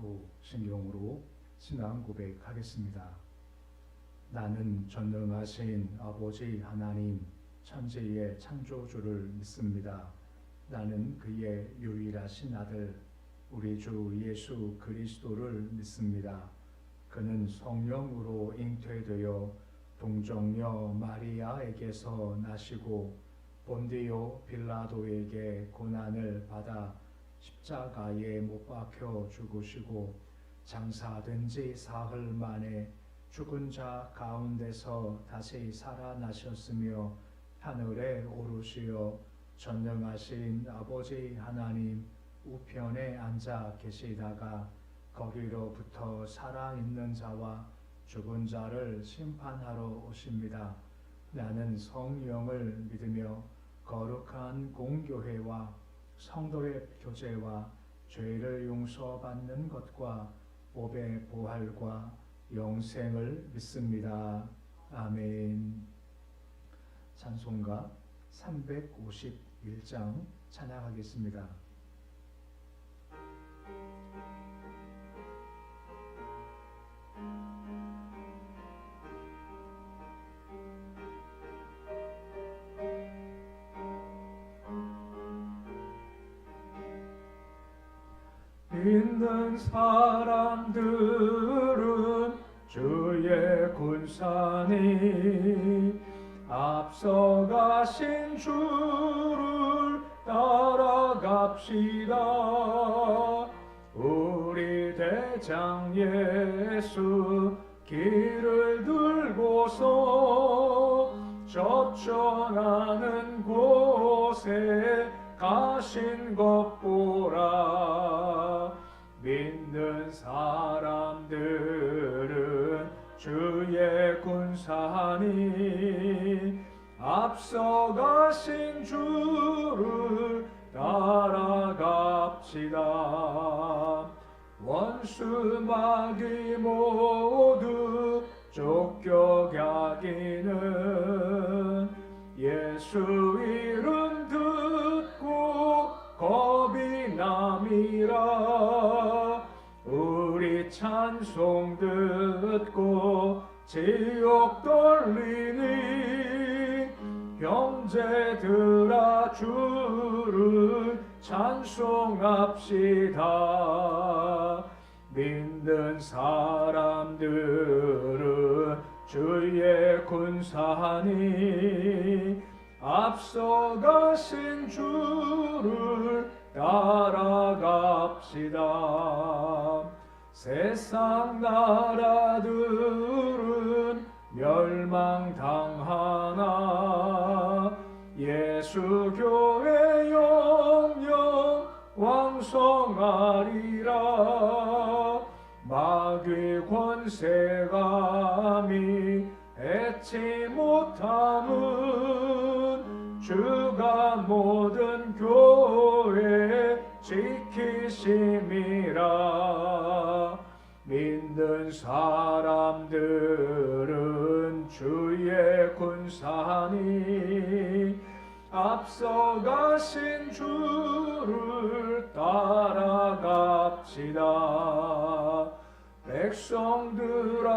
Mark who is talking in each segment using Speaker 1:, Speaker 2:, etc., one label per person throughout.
Speaker 1: 후 신경으로 신앙 고백하겠습니다. 나는 전능하신 아버지 하나님 천지의 창조주를 믿습니다. 나는 그의 유일하신 아들 우리 주 예수 그리스도를 믿습니다. 그는 성령으로 잉태되어 동정녀 마리아에게서 나시고 본디오 빌라도에게 고난을 받아 십자가에 못 박혀 죽으시고 장사된 지 사흘 만에 죽은 자 가운데서 다시 살아나셨으며 하늘에 오르시어 전능하신 아버지 하나님 우편에 앉아 계시다가 거기로부터 살아있는 자와 죽은 자를 심판하러 오십니다. 나는 성령을 믿으며 거룩한 공교회와 성도의 교제와 죄를 용서받는 것과 법의 부활과 영생을 믿습니다. 아멘. 찬송가 351장 찬양하겠습니다. 믿는 사람들은 주의 군사니 앞서가신 주를 따라갑시다. 우리 대장 예수 길을 들고서 접전하는 곳에 가신 것 보라. 믿는 사람들은 주의 군사니 앞서가신 주를 따라갑시다. 원수 마귀 모두 쫓겨가기는 예수 이름 듣고 겁이 남이라. 우리 찬송 듣고 지옥 돌리니 형제들아 주를 찬송합시다. 믿는 사람들은 주의 군사니 앞서가신 주를 따라갑시다. 세상 나라들은 멸망당하나 예수 교회 영영 왕성하리라. 마귀 권세감이 애치 못함은 주가 모든 교회 지키심이라. 믿는 사람들은 주의 군사니 앞서가신 주를 따라갑시다. 백성들아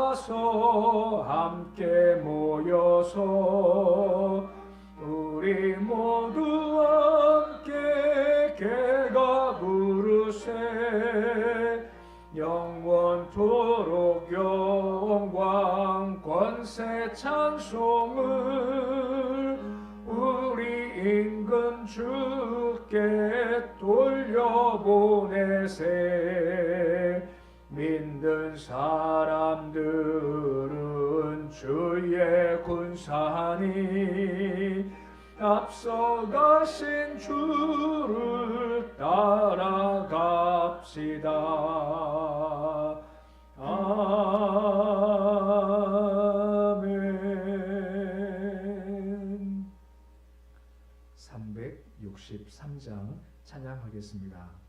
Speaker 1: 와서 함께 모여서 우리 모두 함께 개가 부르세. 영원토록 영광 권세 찬송을 우리 임금 주께 돌려보내세. 믿는 사람들은 주의 군사니 앞서가신 주를 따라갑시다. 아멘. 363장 찬양하겠습니다.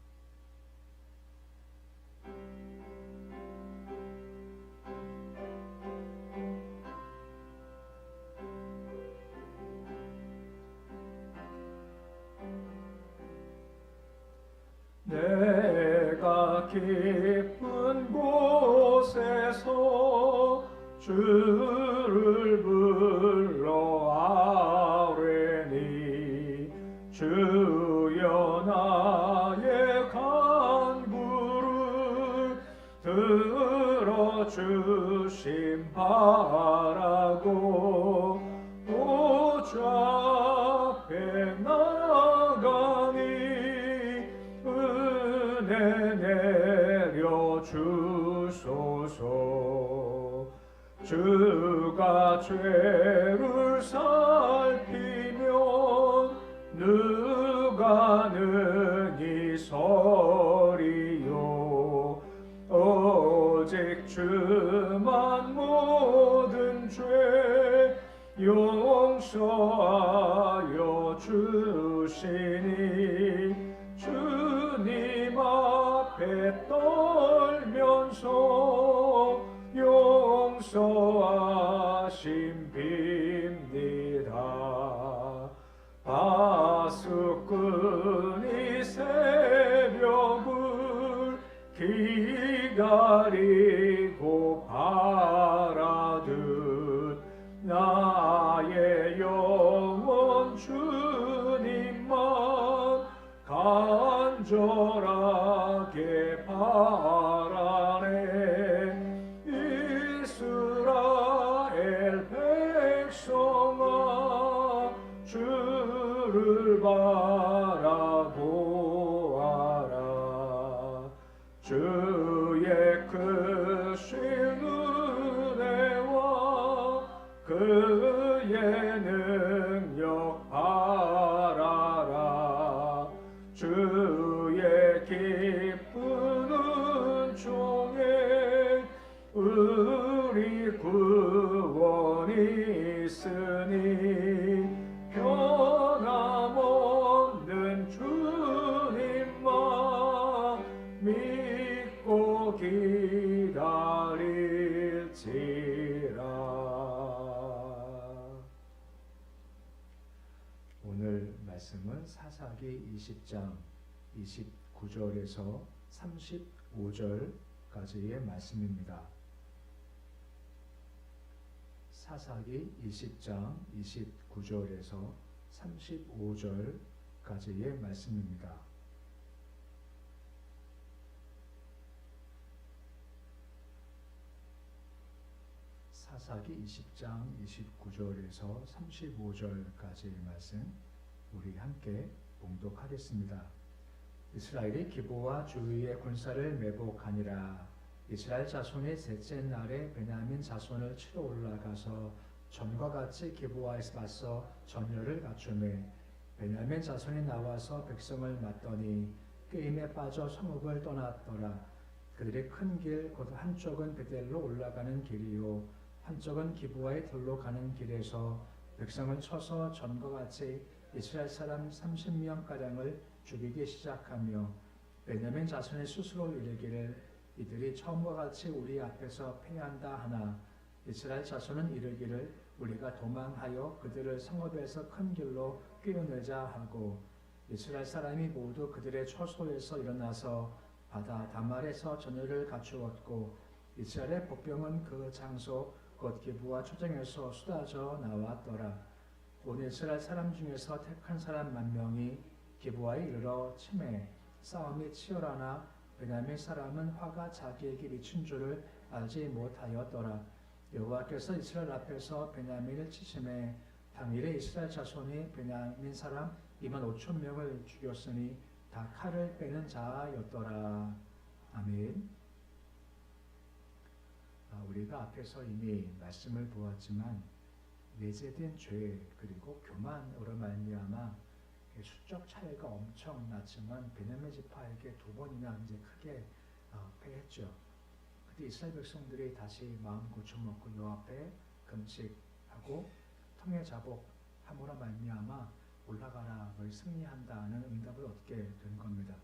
Speaker 1: 내가 깊은 곳에서 주를 불러 아뢰니 주여 나의 간구를 들어주심 바라고 보좌 앞에 나가니 은혜 내려 주소서. 주가 죄를 살피면 누가 능히 서리요. 오직 주만 모든 죄 용서하여 주시니 주님 앞에 떨면서 용서하심 빕니다. 파수꾼이 새벽을 기다리고 바라듯 나의 영혼 주님만 간절하게 바라네. 이스라엘 백성아 주를 바라보아라. 주의 크신 은혜와 그의 능력 바라라. 주의 기쁜 은총에 우리 구원이 있으니 변함없는 주님만 믿고 기다릴지라. 오늘 말씀은 사사기 20장 29절에서 35절까지의 말씀입니다. 사사기 20장 29절에서 35절까지의 말씀입니다. 사사기 20장 29절에서 35절까지의 말씀 우리 함께 봉독하겠습니다. 이스라엘이 기브와 주위의 군사를 매복하니라. 이스라엘 자손이 셋째 날에 베냐민 자손을 치러 올라가서 전과 같이 기브와에서 맞서 전열을 갖추매 베냐민 자손이 나와서 백성을 맞더니 끄임에 빠져 성읍을 떠났더라. 그들의 큰 길 곧 한쪽은 베델로 올라가는 길이요 한쪽은 기브와의 들로 가는 길에서 백성을 쳐서 전과 같이 이스라엘 사람 30명가량을 죽이기 시작하며 베냐민 자손의 스스로 이르기를 이들이 처음과 같이 우리 앞에서 패한다 하나 이스라엘 자손은 이르기를 우리가 도망하여 그들을 성읍에서 큰 길로 끌어내자 하고 이스라엘 사람이 모두 그들의 처소에서 일어나서 바다 다말에서 전열을 갖추었고 이스라엘의 복병은 그 장소 곧 기브와 초정에서 쏟아져 나왔더라. 온 이스라엘 사람 중에서 택한 사람 10,000명이 기브와에 이르러 치매 싸움이 치열하나 베냐민 사람은 화가 자기에게 미친 줄을 알지 못하였더라. 여호와께서 이스라엘 앞에서 베냐민을 치심에 당일에 이스라엘 자손이 베냐민 사람 25,000명을 죽였으니 다 칼을 빼는 자였더라. 아멘. 우리가 앞에서 이미 말씀을 보았지만 내재된 죄 그리고 교만으로 말미암아 수적 차이가 엄청 났지만 베냐민 지파에게 2번이나 이제 크게 패했죠. 그때 이스라엘 백성들이 다시 마음 고쳐먹고 여호와 앞에 금식하고 통회 자복함으로 말미암아 올라가라 너희 승리한다는 응답을 얻게 된 겁니다.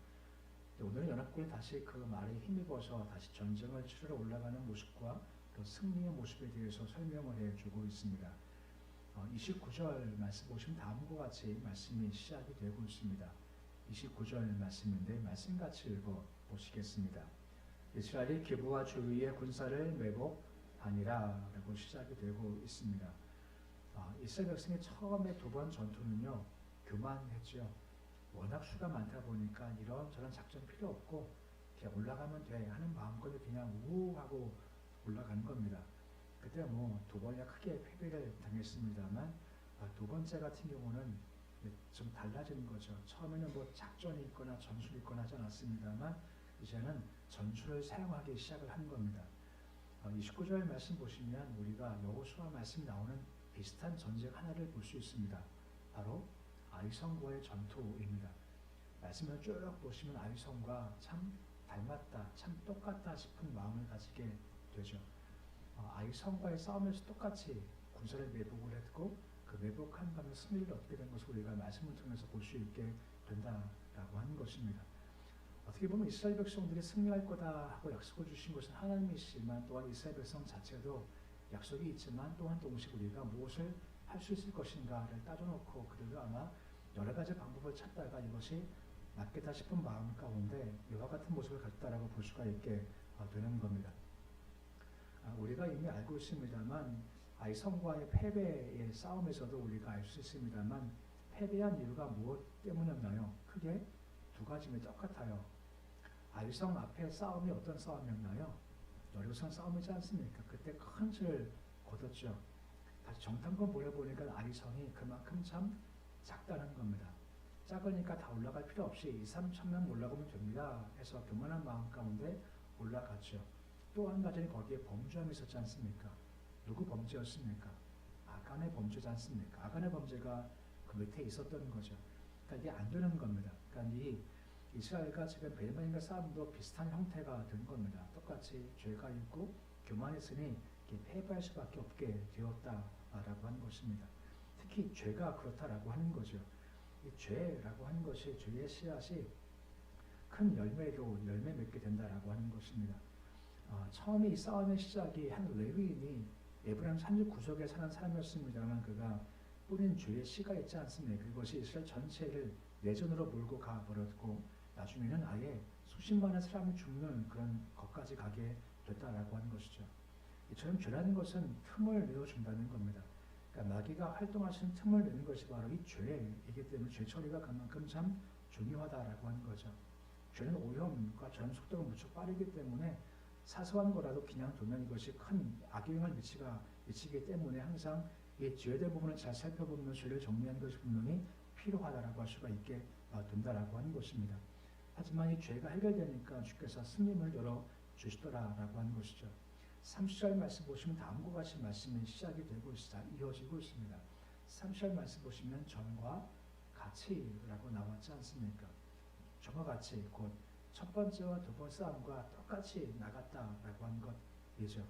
Speaker 1: 오늘은 연합군이 다시 그 말에 힘입어서 다시 전쟁을 치르러 올라가는 모습과 또 승리의 모습에 대해서 설명을 해주고 있습니다. 29절 말씀 보시면 다음과 같이 말씀이 시작이 되고 있습니다. 29절 말씀인데 말씀 같이 읽어 보시겠습니다. 이스라엘이 기브와 주위의 군사를 매복하니라 라고 시작이 되고 있습니다. 이스라엘 백성의 처음에 두 번 전투는요, 교만했죠. 워낙 수가 많다 보니까 이런저런 작전 필요 없고 그냥 올라가면 돼 하는 마음껏 그냥 우하고 올라간 겁니다. 그때 뭐 두 번이나 크게 패배를 당했습니다만 두 번째 같은 경우는 좀 달라지는 거죠. 처음에는 뭐 작전이 있거나 전술이 있거나 하지 않았습니다만 이제는 전술을 사용하기 시작을 한 겁니다. 29절 말씀 보시면 우리가 여호수아 말씀이 나오는 비슷한 전쟁 하나를 볼 수 있습니다. 바로 아이성과의 전투입니다. 말씀을 쭉 보시면 아이성과 참 닮았다, 참 똑같다 싶은 마음을 가지게 되죠. 아이성과의 싸움에서 똑같이 군사를 매복을 했고 그 매복한 밤에 승리를 얻게 된 것을 우리가 말씀을 통해서 볼 수 있게 된다라고 하는 것입니다. 어떻게 보면 이스라엘 백성들이 승리할 거다 하고 약속을 주신 것은 하나님이시지만 또한 이스라엘 백성 자체도 약속이 있지만 또한 동시에 우리가 무엇을 할 수 있을 것인가를 따져놓고 그들도 아마 여러 가지 방법을 찾다가 이것이 맞겠다 싶은 마음 가운데 이와 같은 모습을 갖다라고 볼 수가 있게 되는 겁니다. 우리가 이미 알고 있습니다만 아이성과의 패배의 싸움에서도 우리가 알 수 있습니다만 패배한 이유가 무엇 때문이었나요? 크게 두 가지면 똑같아요. 아이성 앞에 싸움이 어떤 싸움이었나요? 여리고성 싸움이지 않습니까? 그때 큰 수를 거뒀죠. 다시 정탐권 보내보니까 아이성이 그만큼 참 작다는 겁니다. 작으니까 다 올라갈 필요 없이 2, 3천 명 올라가면 됩니다 해서 교만한 마음 가운데 올라갔죠. 또 한 가지는 거기에 범죄함이 있었지 않습니까? 누구 범죄였습니까? 아간의 범죄지 않습니까? 아간의 범죄가 그 밑에 있었던 거죠. 그러니까 이게 안 되는 겁니다. 그러니까 이 이스라엘과 지금 베냐민과 싸움도 비슷한 형태가 된 겁니다. 똑같이 죄가 있고 교만했으니 패배할 수밖에 없게 되었다라고 하는 것입니다. 특히 죄가 그렇다라고 하는 거죠. 이 죄라고 하는 것이 죄의 씨앗이 큰 열매로 열매 맺게 된다라고 하는 것입니다. 처음에 이 싸움의 시작이 한 레위인이 에브라임 산지 구석에 사는 사람이었습니다만 그가 뿌린 죄의 씨가 있지 않습니까? 그것이 이스라엘 전체를 내전으로 몰고 가버렸고 나중에는 아예 수십만의 사람이 죽는 그런 것까지 가게 됐다라고 하는 것이죠. 이처럼 죄라는 것은 틈을 내어준다는 겁니다. 그러니까 마귀가 활동하시는 틈을 내는 것이 바로 이 죄이기 때문에 죄 처리가 그만큼 참 중요하다라고 하는 거죠. 죄는 오염과 전 속도가 무척 빠르기 때문에 사소한 거라도 그냥 두면 이것이 큰 악영향을 미치기 때문에 항상 이 죄된 부분을 잘 살펴보면 죄를 정리하는 것이 분명히 필요하다라고 할 수가 있게 된다라고 하는 것입니다. 하지만 이 죄가 해결되니까 주께서 승림을 열어 주시더라라고 하는 것이죠. 30절 말씀 보시면 다음과 같이 말씀이 시작이 되고 이어지고 있습니다. 30절 말씀 보시면 전과 같이라고 나왔지 않습니까? 전과 같이 곧 첫 번째와 두 번째 싸움과 똑같이 나갔다라고 하는 것이죠.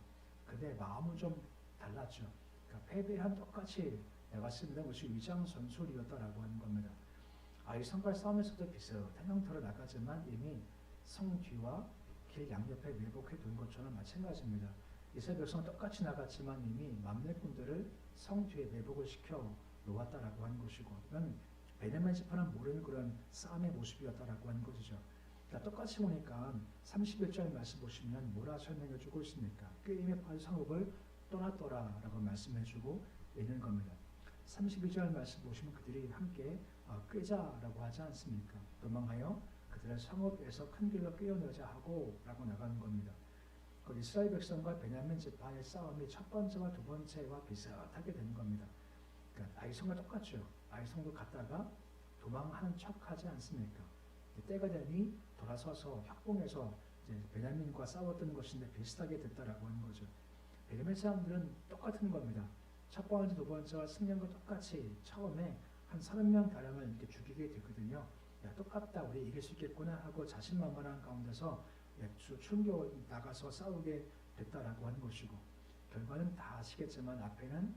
Speaker 1: 근데 마음은 좀 달랐죠. 그러니까 패배한 똑같이 나갔습니다. 그것이 위장전술이었다라고 하는 겁니다. 아이성과 싸움에서도 비슷한 형태로 나가지만 이미 성 뒤와 길 양옆에 매복해 둔 것처럼 마찬가지입니다. 이스라엘 백성은 똑같이 나갔지만 이미 만몇 군대를 성 뒤에 매복을 시켜 놓았다라고 하는 것이고 이건 베냐민 지파는 모르는 그런 싸움의 모습이었다라고 하는 것이죠. 그러니까 똑같이 보니까 31절 말씀 보시면 뭐라 설명해 주고 있습니까? 꾀임에 빠진 성읍을 떠났더라라고 말씀해 주고 있는 겁니다. 32절 말씀 보시면 그들이 함께 꾀자라고 하지 않습니까? 도망하여 그들의 성읍에서 큰 길로 꿰어내자 하고 라고 나가는 겁니다. 그 이스라엘 백성과 베냐민 지파의 싸움이 첫 번째와 두 번째와 비슷하게 되는 겁니다. 그러니까 아이성과 똑같죠. 아이성도 갔다가 도망하는 척하지 않습니까? 때가 되니 돌아서서 협공해서 이제 베냐민과 싸웠던 것인데 비슷하게 됐다라고 하는 거죠. 베냐민 사람들은 똑같은 겁니다. 첫 번째, 두 번째와 승리과 똑같이 처음에 한 30명 가량을 이렇게 죽이게 되거든요. 야, 똑같다, 우리 이길 수 있겠구나 하고 자신만만한 가운데서 숨겨 나가서 싸우게 됐다라고 하는 것이고 결과는 다 아시겠지만 앞에는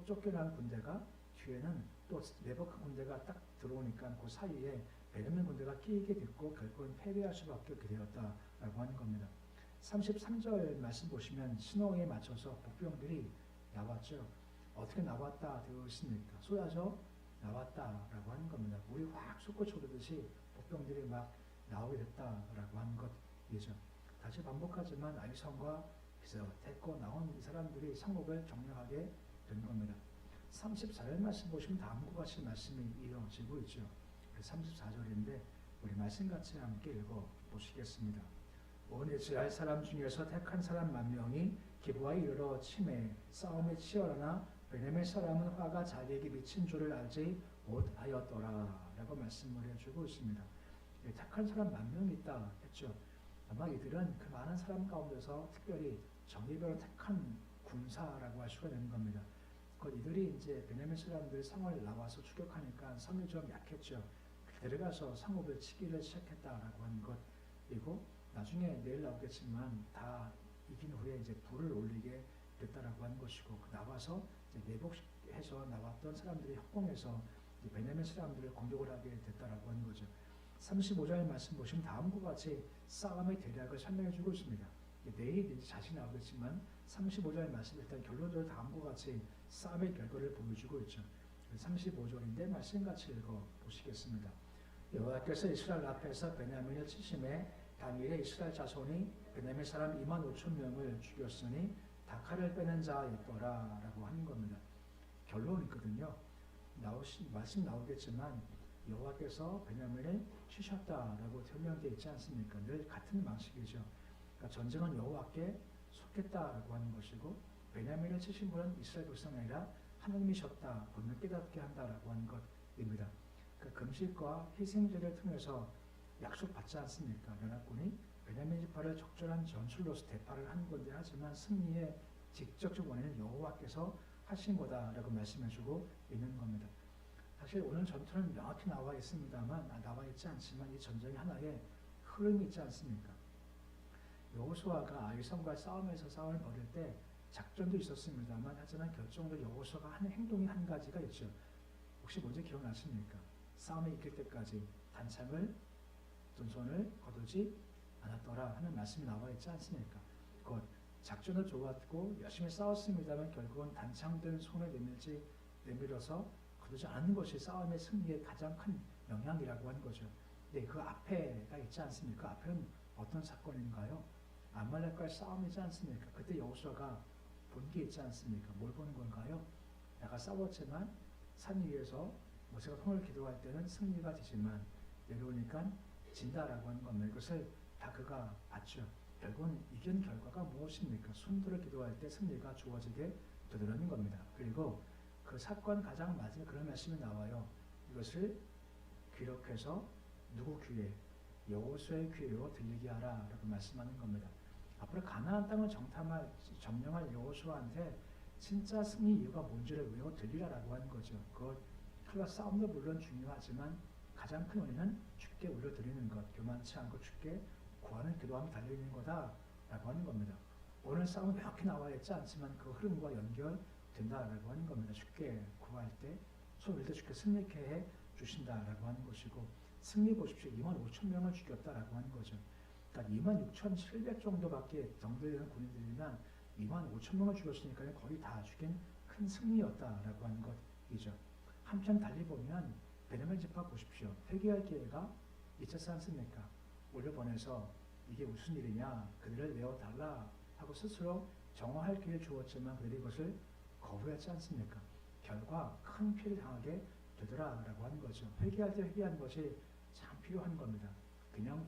Speaker 1: 쫓겨나는 군대가 뒤에는 또 매복한 군대가 딱 들어오니까 그 사이에 베냐민 군대가 끼이게 됐고 결국은 패배할 수밖에 없게 되었다라고 하는 겁니다. 33절 말씀 보시면 신호에 맞춰서 복병들이 나왔죠. 어떻게 나왔다 되어 있습니까? 쏟아져 나왔다라고 하는 겁니다. 물이 확 솟구쳐 오르듯이 복병들이 막 나오게 됐다라고 하는 것이죠. 다시 반복하지만 아이성과 데리고 나온 이 사람들이 성읍을 점령하게 된 겁니다. 34절 말씀 보시면 다음과 같이 말씀이 이어지고 있죠. 34절인데 우리 말씀 같이 함께 읽어 보시겠습니다. 온 이스라엘 사람 중에서 택한 사람 10,000명이 기브아에 이르러 침해 싸움이 치열하나 베냐민 사람은 화가 자기에게 미친 줄을 알지 못하였더라 라고 말씀을 해주고 있습니다. 택한 사람 10,000명이 있다 했죠. 아마 이들은 그 많은 사람 가운데서 특별히 정예별로 택한 군사라고 할 수가 있는 겁니다. 이들이 이제 베냐민 사람들 성을 나와서 추격하니까 성이 좀 약했죠. 데려가서 성읍을 치기를 시작했다라고 하는 것이고, 나중에 내일 나오겠지만 다 이긴 후에 이제 불을 올리게 됐다라고 하는 것이고, 나와서 이제 매복해서 나왔던 사람들이 협공해서 베냐민 사람들을 공격을 하게 됐다라고 하는 거죠. 35절 말씀 보시면 다음과 같이 싸움의 대략을 설명해 주고 있습니다. 내일 이제 자세히 나오겠지만 35절 말씀 일단 결론적으로 다음과 같이 싸움의 결과를 보여주고 있죠. 35절인데 말씀같이 읽어 보시겠습니다. 여호와께서 이스라엘 앞에서 베냐민을 치심에 당일에 이스라엘 자손이 베냐민 사람 25,000명을 죽였으니 다 칼을 빼는 자가 있더라 라고 하는 겁니다. 결론이거든요. 말씀 나오겠지만 여호와께서 베냐민을 치셨다라고 설명되어 있지 않습니까? 늘 같은 방식이죠. 그러니까 전쟁은 여호와께 속했다라고 하는 것이고, 베냐민을 치신 분은 이스라엘 백성이 아니라 하나님이셨다, 분명 깨닫게 한다라고 하는 것입니다. 그 금식과 희생제를 통해서 약속받지 않습니까? 연합군이 베냐민 지파를 적절한 전술로서 대파를 한 건데, 하지만 승리의 직접적 원인은 여호와께서 하신 거다라고 말씀해주고 있는 겁니다. 사실 오늘 전투는 명확히 나와 있습니다만, 나와 있지 않지만 이 전쟁이 하나의 흐름이 있지 않습니까? 여호수아가 아이성과 싸움에서 싸움을 벌일 때 작전도 있었습니다만, 하지만 결정적으로 여호수아가 하는 행동이 한 가지가 있죠. 혹시 뭔지 기억나십니까? 싸움에 이길 때까지 단창을 든 손을 거두지 않았더라 하는 말씀이 나와 있지 않습니까? 곧 작전은 좋았고 열심히 싸웠습니다만 결국은 단창 든 손을 내밀어서 거두지 않는 것이 싸움의 승리에 가장 큰 영향이라고 하는 거죠. 근데 그 앞에가 있지 않습니까? 그 앞에는 어떤 사건인가요? 아말렉과의 싸움이지 않습니까? 그때 여호수아가 본 게 있지 않습니까? 뭘 보는 건가요? 내가 싸웠지만 산 위에서 모세가 손을 기도할 때는 승리가 되지만 내려오니까 진다라고 하는 겁니다. 이것을 다 그가 봤죠. 결국은 이긴 결과가 무엇입니까? 순도를 기도할 때 승리가 주어지게 되더라는 겁니다. 그리고 그 사건 가장 마지막에 그런 말씀이 나와요. 이것을 기록해서 누구 귀에? 여호수아의 귀로 들리게 하라 라고 말씀하는 겁니다. 앞으로 가나안 땅을 점령할 여호수아한테 진짜 승리 이유가 뭔지를 외워 들리라라고 하는 거죠. 그 칼과 싸움도 물론 중요하지만 가장 큰 원인은 주께 올려드리는 것, 교만치 않고 주께 구하는 기도함이 달려있는 거다라고 하는 겁니다. 오늘 싸움은 명확히 나와 있지 않지만 그 흐름과 연결된다라고 하는 겁니다. 주께 구할 때 손을 들 때 주께 승리케 해 주신다라고 하는 것이고, 승리 보십시오. 25,000명을 죽였다라고 하는 거죠. 그러니까 26,700 정도밖에 정도되는 군인들이면 25,000명을 죽였으니까 거의 다 죽인 큰 승리였다라고 하는 것이죠. 한편 달리 보면 베냐민 지파 보십시오. 회개할 기회가 있었지 않습니까? 올려보내서 이게 무슨 일이냐, 그들을 내어달라 하고 스스로 정화할 기회를 주었지만 그들이 이것을 거부했지 않습니까? 결과 큰 피해를 당하게 되더라라고 하는 거죠. 회개할 때 회개하는 것이 참 필요한 겁니다. 그냥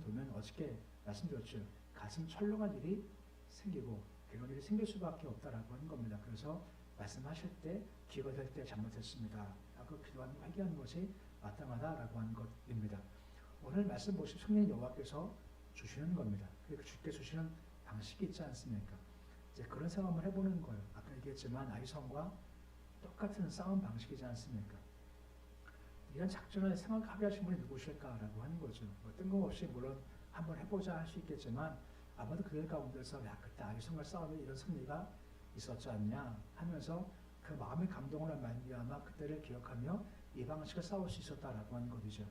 Speaker 1: 두면 어저께 말씀드렸죠. 가슴 철렁한 일이 생기고 그런 일이 생길 수밖에 없다라고 하는 겁니다. 그래서 말씀하실 때 기회가 될 때 잘못했습니다 하고 기도하는 회개하는 것이 마땅하다라고 하는 것입니다. 오늘 말씀 보시면 성령 여호와께서 주시는 겁니다. 그리고 주께 주시는 방식이 있지 않습니까? 이제 그런 생각을 해보는 거예요. 아까 얘기했지만 아이성과 똑같은 싸움 방식이지 않습니까? 이런 작전을 생각하게 하신 분이 누구실까라고 하는 거죠. 뭐 뜬금없이 물론 한번 해보자 할 수 있겠지만 아마도 그들 가운데서 야 그때 아이성과 싸움에 이런 승리가 있었지 않냐 하면서 그 마음의 감동을 말미암아 그때를 기억하며 이 방식을 싸울 수 있었다라고 하는 것이죠.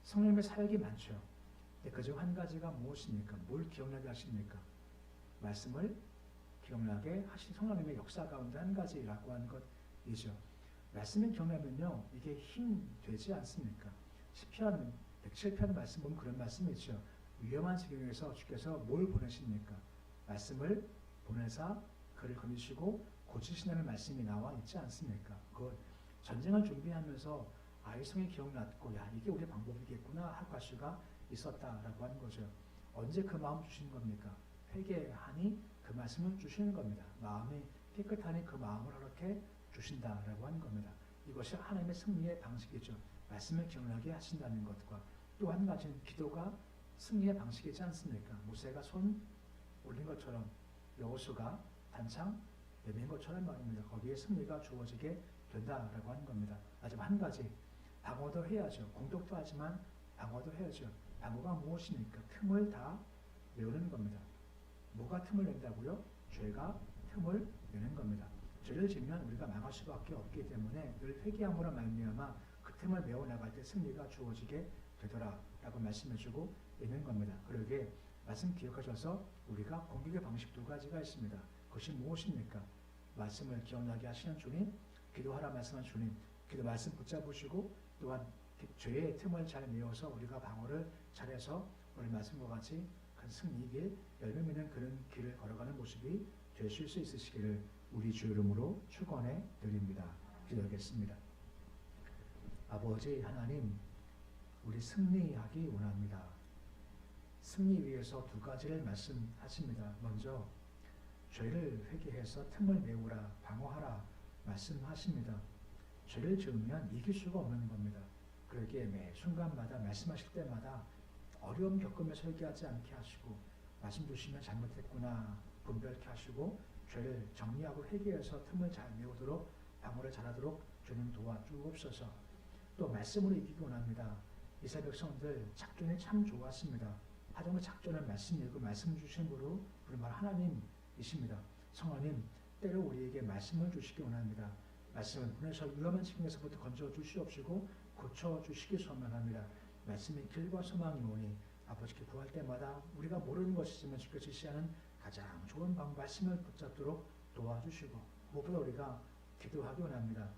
Speaker 1: 성령님의 사역이 많죠. 근데 그중 한 가지가 무엇입니까? 뭘 기억나게 하십니까? 말씀을 기억나게 하신 성령님의 역사 가운데 한 가지라고 하는 것이죠. 말씀이 기억나면요 이게 힘 되지 않습니까? 시편 107편 말씀 보면 그런 말씀이 있죠. 위험한 지경에서 주께서 뭘 보내십니까? 말씀을 보내사 그를 건지시고 고치시는 말씀이 나와 있지 않습니까? 그 전쟁을 준비하면서 아이성이 기억났고 야 이게 우리 방법이겠구나 할 수가 있었다라고 하는 거죠. 언제 그 마음 주시는 겁니까? 회개하니 그 말씀을 주시는 겁니다. 마음이 깨끗하니 그 마음을 그렇게 주신다라고 하는 겁니다. 이것이 하나님의 승리의 방식이죠. 말씀을 기억나게 하신다는 것과 또 한 가지는 기도가 승리의 방식이지 않습니까? 모세가 손 올린 것처럼 여호수가 단창 내민 것처럼 말입니다. 거기에 승리가 주어지게 된다라고 하는 겁니다. 마지막 한 가지 방어도 해야죠. 공격도 하지만 방어도 해야죠. 방어가 무엇입니까? 틈을 다 메우는 겁니다. 뭐가 틈을 낸다고요? 죄가 틈을 내는 겁니다. 죄를 지으면 우리가 망할 수밖에 없기 때문에 늘 회개함으로 말미암아 그 틈을 메워나갈 때 승리가 주어지게 되더라라고 말씀해주고 있는 겁니다. 그러기에 말씀 기억하셔서 우리가 공격의 방식 두 가지가 있습니다. 그것이 무엇입니까? 말씀을 기억나게 하시는 주님, 기도하라 말씀한 주님, 기도 말씀 붙잡으시고 또한 죄의 틈을 잘 메워서 우리가 방어를 잘해서 오늘 말씀과 같이 큰 승리길 열매 맺는 그런 길을 걸어가는 모습이 되실 수 있으시기를 우리 주 이름으로 축원해 드립니다. 기도하겠습니다. 아버지 하나님, 우리 승리하기 원합니다. 승리 위해서 두 가지를 말씀하십니다. 먼저 죄를 회개해서 틈을 메우라, 방어하라 말씀하십니다. 죄를 지으면 이길 수가 없는 겁니다. 그러기에 매 순간마다 말씀하실 때마다 어려움 겪으면서 회개하지 않게 하시고 말씀 주시면 잘못했구나 분별케 하시고 죄를 정리하고 회개해서 틈을 잘 메우도록 방어를 잘하도록 주님 도와주옵소서. 또 말씀으로 이기기 원합니다. 이스라엘 백성들 작전이 참 좋았습니다. 하정의 작전을 말씀 읽고 말씀 주신 분으로 부르말 하나님이십니다. 성령님 때로 우리에게 말씀을 주시기 원합니다. 말씀을 보내서 위험한 지경에서부터 건져 주시옵시고 고쳐 주시기 소망합니다. 말씀의 길과 소망이 오니 아버지께 구할 때마다 우리가 모르는 것이 있으면 주께서 지시하는 가장 좋은 말씀을 붙잡도록 도와주시고 무엇보다 우리가 기도하기 원합니다.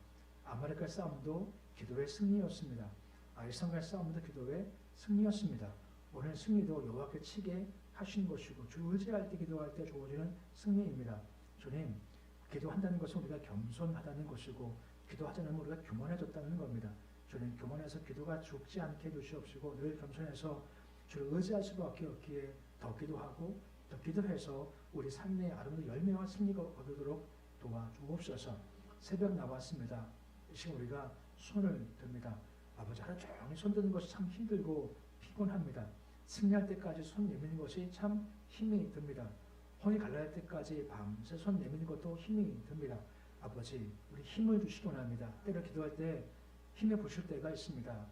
Speaker 1: 아말렉과의 싸움도 기도의 승리였습니다. 아이성과의 싸움도 기도의 승리였습니다. 오늘 승리도 여호와께 치게 하신 것이고 주 의지할 때 기도할 때 주어지는 승리입니다. 주님, 기도한다는 것은 우리가 겸손하다는 것이고 기도하자는 우리가 교만해졌다는 겁니다. 주님, 교만해서 기도가 죽지 않게 해주시옵시고 늘 겸손해서 주를 의지할 수밖에 없기에 더 기도하고 더 기도해서 우리 삶의 아름다운 열매와 승리가 얻도록 도와주옵소서. 새벽 나왔습니다. 이 시간 우리가 손을 듭니다. 아버지 하루 종일 손 드는 것이 참 힘들고 피곤합니다. 승리할 때까지 손 내미는 것이 참 힘이 듭니다. 혼이 갈라질 때까지 밤새 손 내미는 것도 힘이 듭니다. 아버지 우리 힘을 주시기 원합니다. 때로 기도할 때 힘에 부실 때가 있습니다.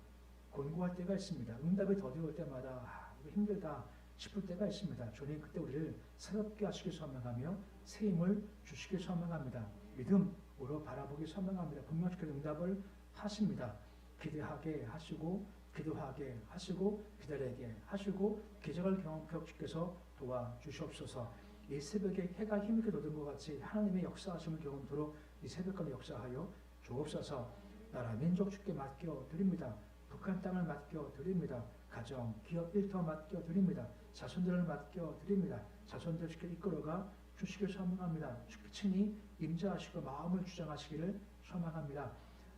Speaker 1: 곤고할 때가 있습니다. 응답이 더디올 때마다 이거 힘들다 싶을 때가 있습니다. 주님 그때 우리를 새롭게 하시기 소망하며 새 힘을 주시기 소망합니다. 믿음으로 바라보기 소망합니다. 분명히 그 응답을 하십니다. 기대하게 하시고 기도하게 하시고 기다리게 하시고 기적을 경험하게 주께서 도와주시옵소서. 이 새벽에 해가 힘있게 돋은 것 같이 하나님의 역사하심을 경험토록 이 새벽까지 역사하여 주옵소서. 나라 민족 주께 맡겨드립니다. 북한 땅을 맡겨드립니다. 가정, 기업 일터 맡겨드립니다. 자손들을 맡겨드립니다. 자손들 주께 이끌어가 주시길 소망합니다. 주께 친히 임재하시고 마음을 주장하시기를 소망합니다.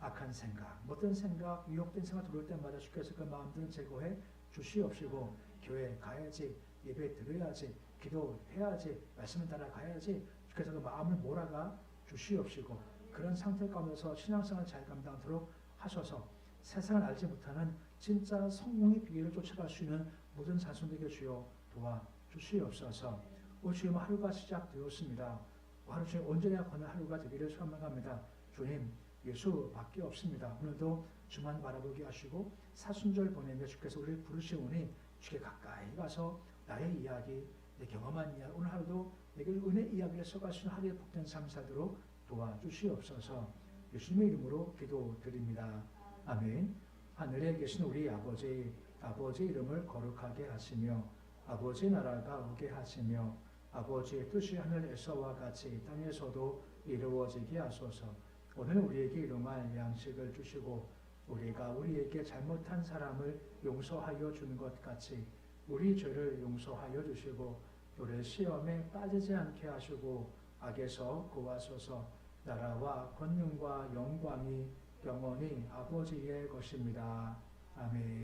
Speaker 1: 악한 생각, 못된 생각, 유혹된 생각 들어올 때마다 주께서 그 마음들을 제거해 주시옵시고 교회 가야지, 예배 드려야지, 기도해야지, 말씀을 따라가야지 주께서 그 마음을 몰아가 주시옵시고 그런 상태 가운데서 신앙생활을 잘 감당하도록 하셔서 세상을 알지 못하는 진짜 성공의 비결을 쫓아갈 수 있는 모든 자손들에게 주여 도와주시옵소서. 오늘 주님 하루가 시작되었습니다. 하루 중에 온전히 거는 하루가 되기를 소망합니다. 주님 예수밖에 없습니다. 오늘도 주만 바라보게 하시고 사순절 보내며 주께서 우리를 부르시오니 주께 가까이 가서 나의 이야기, 내 경험한 이야기, 오늘 하루도 내게 은혜 이야기를 써갈 수 있는 하루의 복된 삶 살도록 도와주시옵소서. 예수님의 이름으로 기도드립니다. 아멘. 하늘에 계신 우리 아버지 이름을 거룩하게 하시며 아버지 나라가 오게 하시며 아버지의 뜻이 하늘에서와 같이 땅에서도 이루어지게 하소서. 오늘 우리에게 일용할 양식을 주시고 우리가 우리에게 잘못한 사람을 용서하여 주는 것 같이 우리 죄를 용서하여 주시고 우리 시험에 빠지지 않게 하시고 악에서 구하소서. 나라와 권능과 영광이 영원히 아버지의 것입니다. 아멘.